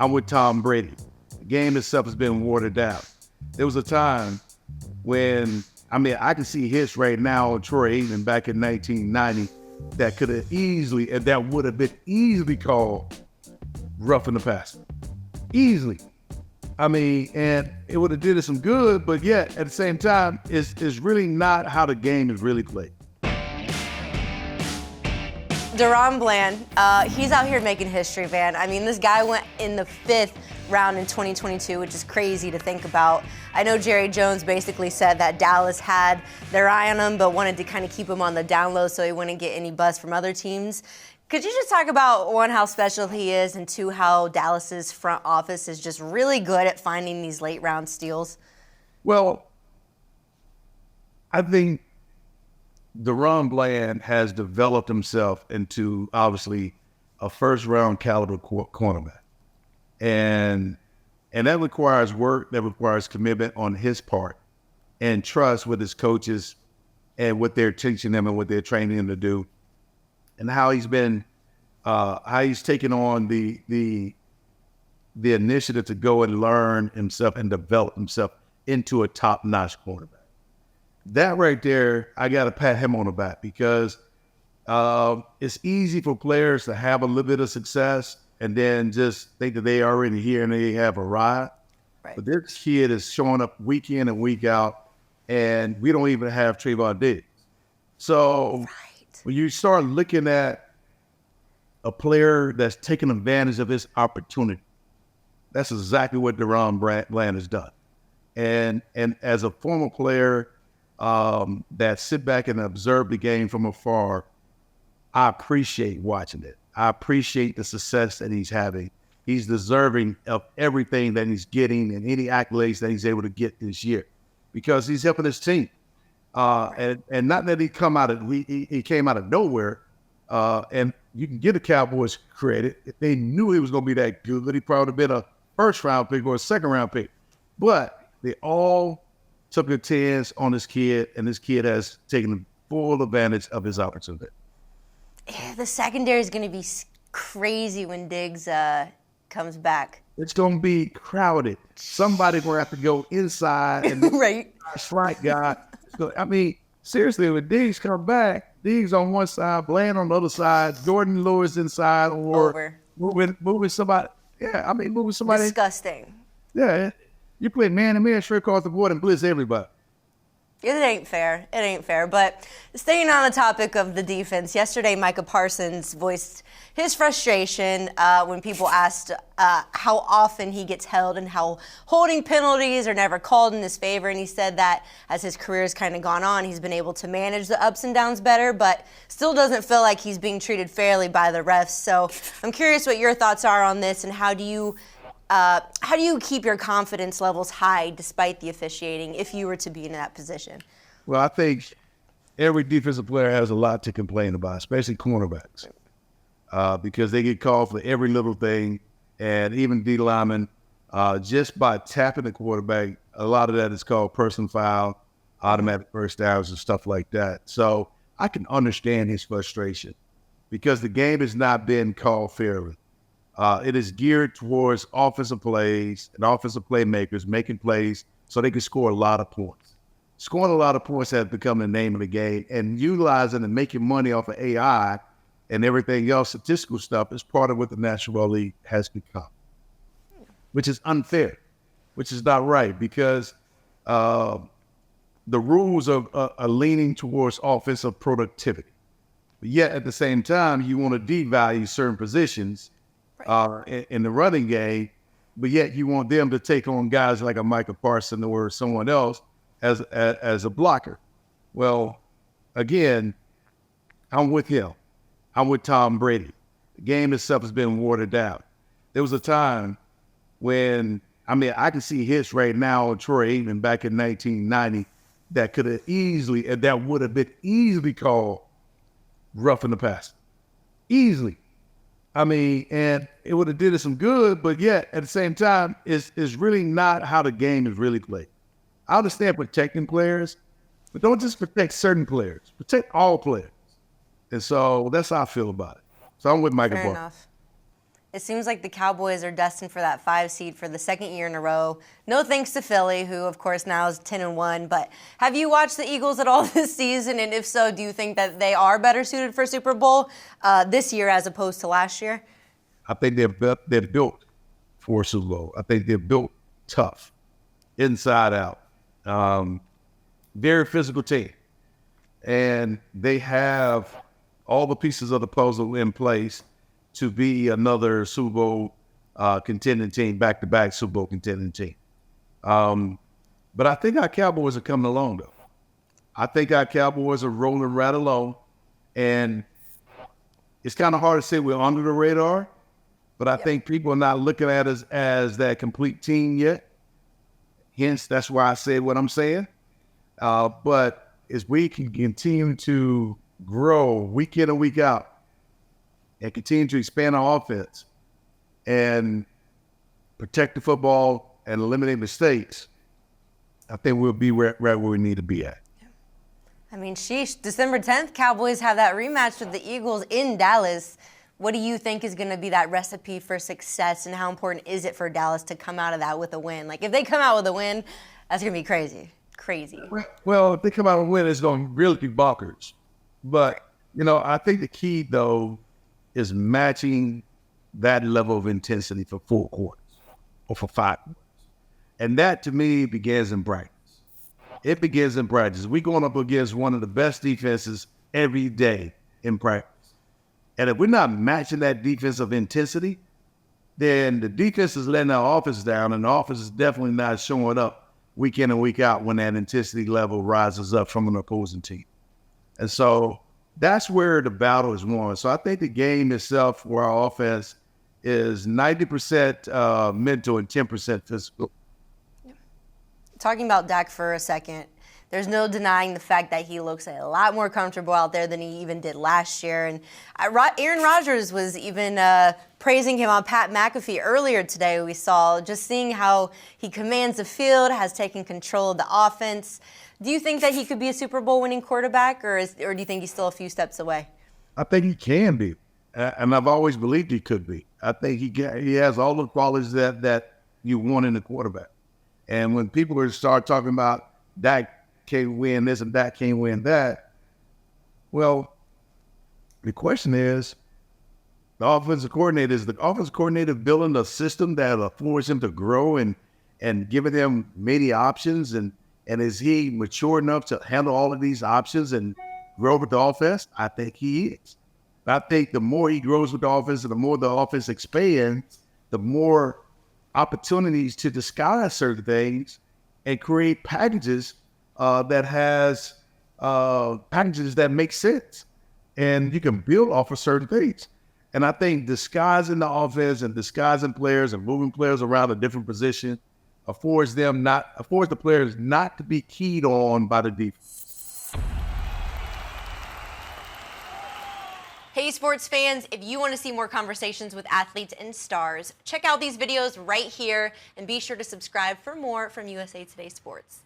I'm with Tom Brady. The game itself has been watered down. There was a time when, I can see hits right now on Troy Aikman back in 1990 that could have easily, and that would have been easily called roughing the passer. Easily. And it would have did us some good, but yet at the same time, it's really not how the game is really played. DaRon Bland, he's out here making history, man. This guy went in the 5th round in 2022, which is crazy to think about. I know Jerry Jones basically said that Dallas had their eye on him, but wanted to kind of keep him on the down low so he wouldn't get any buzz from other teams. Could you just talk about, one, how special he is, and two, how Dallas's front office is just really good at finding these late round steals? Well, I think DaRon Bland has developed himself into, obviously, a first-round caliber cornerback. And that requires work, that requires commitment on his part, and trust with his coaches and what they're teaching him and what they're training him to do, and how he's been, how he's taken on the initiative to go and learn himself and develop himself into a top-notch cornerback. That right there, I got to pat him on the back, because it's easy for players to have a little bit of success and then just think that they already here and they have arrived. Right. But this kid is showing up week in and week out, and we don't even have Trayvon Diggs. So when you start looking at a player that's taking advantage of his opportunity, that's exactly what DaRon Bland has done. And as a former player that sit back and observe the game from afar, I appreciate watching it. I appreciate the success that he's having. He's deserving of everything that he's getting and any accolades that he's able to get this year, because he's helping his team. And not that he came out of nowhere. And you can give the Cowboys credit. If they knew he was going to be that good, he probably would have been a first-round pick or a second-round pick. But they all took a chance on this kid, and this kid has taken full advantage of his opportunity. Yeah, the secondary is going to be crazy when Diggs comes back. It's going to be crowded. Somebody's going to have to go inside and right. Strike guy. Seriously, when Diggs come back, Diggs on one side, Bland on the other side, Jordan Lewis inside, or moving somebody. Yeah, moving somebody. Disgusting. Yeah, you play man-to-man straight across the board and blitz everybody. It ain't fair. It ain't fair. But staying on the topic of the defense, yesterday Micah Parsons voiced his frustration when people asked how often he gets held and how holding penalties are never called in his favor. And he said that as his career's kind of gone on, he's been able to manage the ups and downs better, but still doesn't feel like he's being treated fairly by the refs. So I'm curious what your thoughts are on this, and how do you keep your confidence levels high despite the officiating if you were to be in that position? Well, I think every defensive player has a lot to complain about, especially cornerbacks, because they get called for every little thing, and even D linemen, just by tapping the quarterback, a lot of that is called personal foul, automatic first downs, and stuff like that. So I can understand his frustration, because the game has not been called fairly. It is geared towards offensive plays and offensive playmakers making plays so they can score a lot of points. Scoring a lot of points has become the name of the game, and utilizing and making money off of AI and everything else, statistical stuff, is part of what the National League has become, which is unfair, which is not right, because the rules are leaning towards offensive productivity. But yet, at the same time, you want to devalue certain positions in the running game, but yet you want them to take on guys like a Micah Parsons or someone else as a blocker. Well, again, I'm with him. I'm with Tom Brady. The game itself has been watered down. There was a time when, I can see hits right now on Troy Aikman back in 1990 that could have easily, and that would have been easily called roughing the passer. Easily. And it would have did us some good, but yet at the same time, it's really not how the game is really played. I understand protecting players, but don't just protect certain players. Protect all players. And so that's how I feel about it. So I'm with Micah Parsons. It seems like the Cowboys are destined for that 5 seed for the second year in a row. No thanks to Philly, who of course now is 10-1. But have you watched the Eagles at all this season? And if so, do you think that they are better suited for Super Bowl this year as opposed to last year? I think they're built for Super Bowl. I think they're built tough, inside out. Very physical team. And they have all the pieces of the puzzle in place to be another Super Bowl contending team, back-to-back Super Bowl contending team. But I think our Cowboys are coming along, though. I think our Cowboys are rolling right along. And it's kind of hard to say we're under the radar, but I think people are not looking at us as that complete team yet. Hence, that's why I said what I'm saying. But as we can continue to grow week in and week out and continue to expand our offense and protect the football and eliminate mistakes, I think we'll be right where we need to be at. I mean, sheesh, December 10th, Cowboys have that rematch with the Eagles in Dallas. What do you think is going to be that recipe for success, and how important is it for Dallas to come out of that with a win? Like, if they come out with a win, that's going to be crazy. Crazy. Well, if they come out with a win, it's going to really be bonkers. But, I think the key, though, is matching that level of intensity for 4 quarters or for 5 quarters. And that, to me, begins in practice. It begins in practice. We're going up against one of the best defenses every day in practice. And if we're not matching that defensive intensity, then the defense is letting our offense down, and the offense is definitely not showing up week in and week out when that intensity level rises up from an opposing team. And so that's where the battle is won. So I think the game itself for our offense is 90% mental and 10% physical. Talking about Dak for a second, there's no denying the fact that he looks a lot more comfortable out there than he even did last year. And Aaron Rodgers was even praising him on Pat McAfee earlier today. We saw just seeing how he commands the field, has taken control of the offense. Do you think that he could be a Super Bowl winning quarterback, or do you think he's still a few steps away? I think he can be, and I've always believed he could be. I think he has all the qualities that you want in a quarterback. And when people start talking about Dak can't win this and Dak can't win that, well, the question is, the offensive coordinator building a system that affords him to grow and giving him many options, and is he mature enough to handle all of these options and grow with the offense? I think he is. I think the more he grows with the offense and the more the offense expands, the more opportunities to disguise certain things and create packages packages that make sense, and you can build off of certain things. And I think disguising the offense and disguising players and moving players around a different position affords the players not to be keyed on by the defense. Hey, sports fans, if you want to see more conversations with athletes and stars, check out these videos right here and be sure to subscribe for more from USA Today Sports.